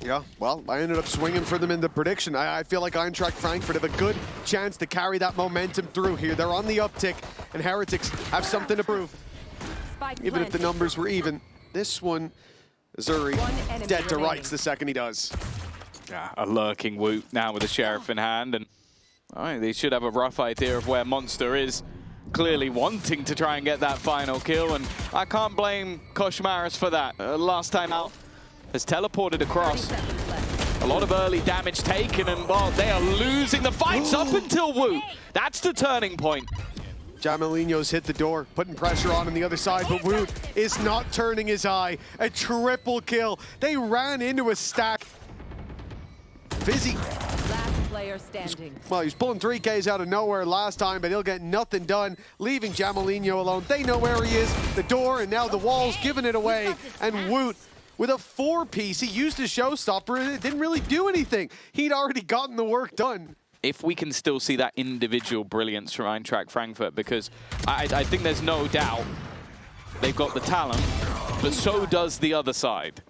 Yeah, well, I ended up swinging for them in the prediction. I feel like Eintracht Frankfurt have a good chance to carry that momentum through here. They're on the uptick, and Heretics have something to prove. Even if the numbers were even. This one, Zuri, dead to rights the second he does. Yeah, a lurking Woot now with the Sheriff in hand, and they should have a rough idea of where Monster is. Clearly wanting to try and get that final kill, and I can't blame Koshmaris for that. Last time out has teleported across. A lot of early damage taken, and well, they are losing the fights up until Woot. That's the turning point. Jamalino's hit the door, putting pressure on the other side, but Woot is not turning his eye. A triple kill. They ran into a stack. Fizzy. Last player standing. Well, he was pulling 3Ks out of nowhere last time, but he'll get nothing done, leaving Jamalino alone. They know where he is, the door, and now the walls giving it away. And Woot, with a 4-piece, he used his showstopper, and it didn't really do anything. He'd already gotten the work done. If we can still see that individual brilliance from Eintracht Frankfurt, because I think there's no doubt they've got the talent, but so does the other side.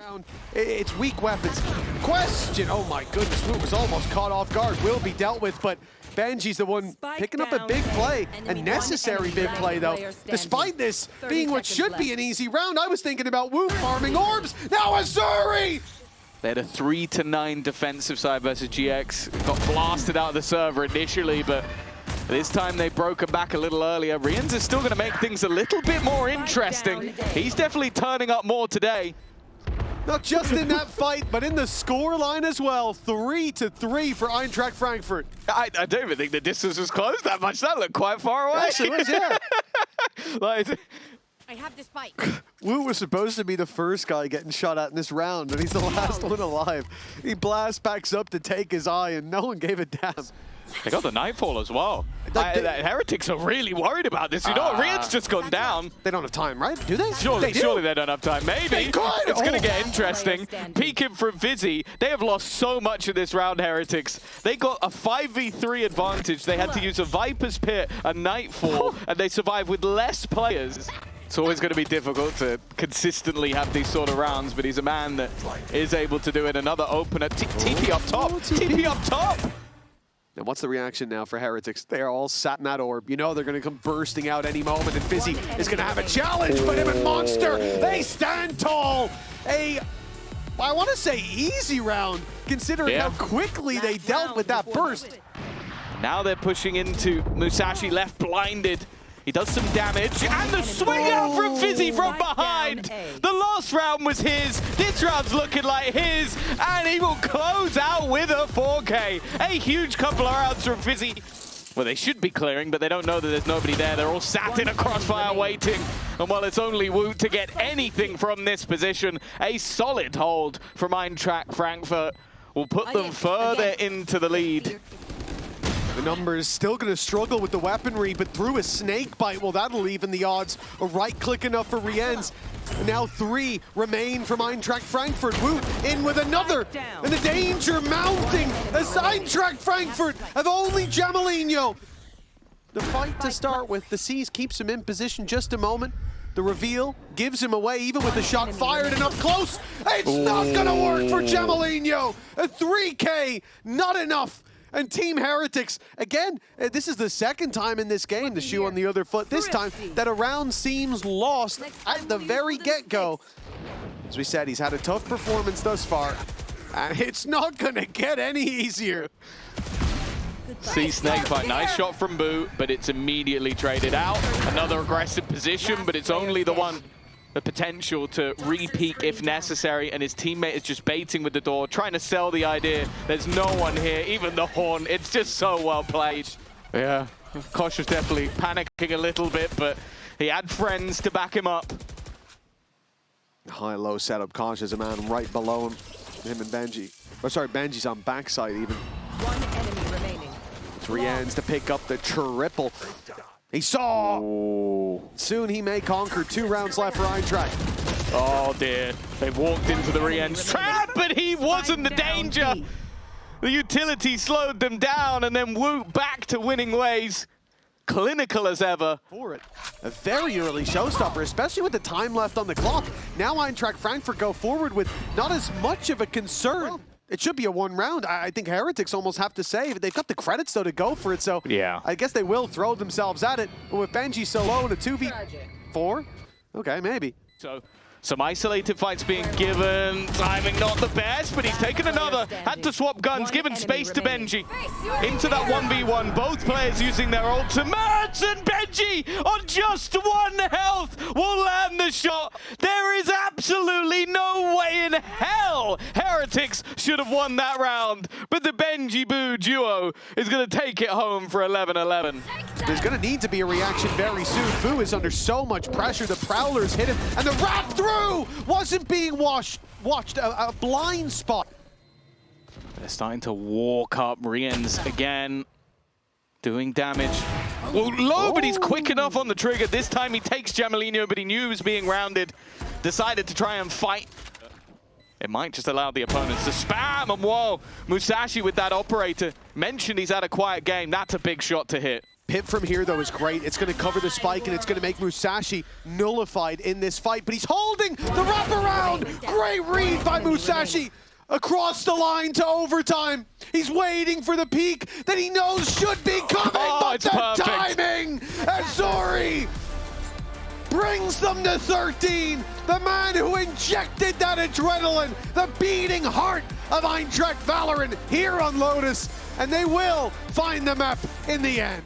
It's weak weapons. Question, oh my goodness, Woot was almost caught off guard. Will be dealt with, but Benji's the one picking up a big play, a necessary big play though. Despite this being what should be an easy round, I was thinking about Woot farming orbs. Now Azuri! They had a 3-9 defensive side versus GX. Got blasted out of the server initially, but this time they broke him back a little earlier. Rians is still going to make things a little bit more interesting. He's definitely turning up more today. Not just in that fight, but in the score line as well. 3-3 for Eintracht Frankfurt. I don't even think the distance was close that much. That looked quite far away. Actually, it was, yeah. Like, I have the spike. Woot was supposed to be the first guy getting shot at in this round, and he's the last one alive. He blasts backs up to take his eye, and no one gave a damn. They got the Nightfall as well. Heretics are really worried about this. You know what? Rian's just gone down. They don't have time, right? Do they? Surely they don't have time. Maybe. It's going to get interesting. Peeking from Fizzy. They have lost so much in this round, Heretics. They got a 5v3 advantage. They had to use a Viper's Pit, a Nightfall, and they survived with less players. It's always going to be difficult to consistently have these sort of rounds, but he's a man that is able to do it. Another opener. TP up top. TP up top. And what's the reaction now for Heretics? They are all sat in that orb. You know they're going to come bursting out any moment, and Fizzy is going to have a challenge, but him and Monster, they stand tall. I want to say easy round, considering how quickly they dealt with that burst. Now they're pushing into Musashi, left blinded. He does some damage, and the swing out from Fizzy from behind. The last round was his. This round's looking like his, and he will close out with a 4K. A huge couple of rounds from Fizzy. Well, they should be clearing, but they don't know that there's nobody there. They're all sat in a crossfire waiting. And while it's only Woot to get anything from this position, a solid hold from Eintracht Frankfurt will put them further into the lead. The numbers still going to struggle with the weaponry, but through a snake bite, well, that'll even the odds. A right-click enough for Riens. Now 3 remain from Eintracht Frankfurt. Woot in with another, and the danger mounting as Eintracht Frankfurt have only Jamalino. The fight to start with, the Seas keeps him in position just a moment. The reveal gives him away, even with the shot fired and up close. It's not going to work for Jamalino. A 3K, not enough. And Team Heretics, again, this is the second time in this game, the shoe on the other foot, this time that a round seems lost at the very get-go. As we said, he's had a tough performance thus far, and it's not going to get any easier. See snake fight, nice shot from Boot, but it's immediately traded out. Another aggressive position, but it's only the one. The potential to re-peek if necessary, and his teammate is just baiting with the door, trying to sell the idea. There's no one here, even the horn. It's just so well played. Yeah, Kosh was definitely panicking a little bit, but he had friends to back him up. High-low setup. Kosh is a man right below him and Benji. Oh, sorry, Benji's on backside even. One enemy remaining. It's Riens to pick up the triple. He saw. Oh. Soon he may conquer. 2 rounds left for Eintracht. Oh dear. They've walked into the Riens trap, but he wasn't the danger. The utility slowed them down, and then Woot back to winning ways. clinical as ever. For it. A very early showstopper, especially with the time left on the clock. Now Eintracht Frankfurt go forward with not as much of a concern. Well, it should be a one round. I think Heretics almost have to save. They've got the credits, though, to go for it, so yeah. I guess they will throw themselves at it. But with Benji so low in a 2v4, okay, maybe. So some isolated fights being given. Timing not the best, but he's taken another. Had to swap guns, given space to Benji. Into that 1v1, both players using their ultimates, and Benji on just 1 health will land the shot. There is absolutely no way in hell Heretics should have won that round, but the Benji Boo duo is going to take it home for 11-11. There's going to need to be a reaction very soon. Boo is under so much pressure. The Prowlers hit him, and the wrap through wasn't being watched. A blind spot. They're starting to walk up. Riens again doing damage. Well, low, but he's quick enough on the trigger. This time he takes Jamalino, but he knew he was being rounded. Decided to try and fight. It might just allow the opponents to spam, and whoa, Musashi with that operator. Mentioned he's had a quiet game. That's a big shot to hit. Pit from here, though, is great. It's going to cover the spike, and it's going to make Musashi nullified in this fight. But he's holding the wraparound. Great read by Musashi. Across the line to overtime. He's waiting for the peak that he knows should be coming, but the perfect timing! Azori brings them to 13. The man who injected that adrenaline, the beating heart of Eintracht VALORANT here on Lotus, and they will find the map in the end.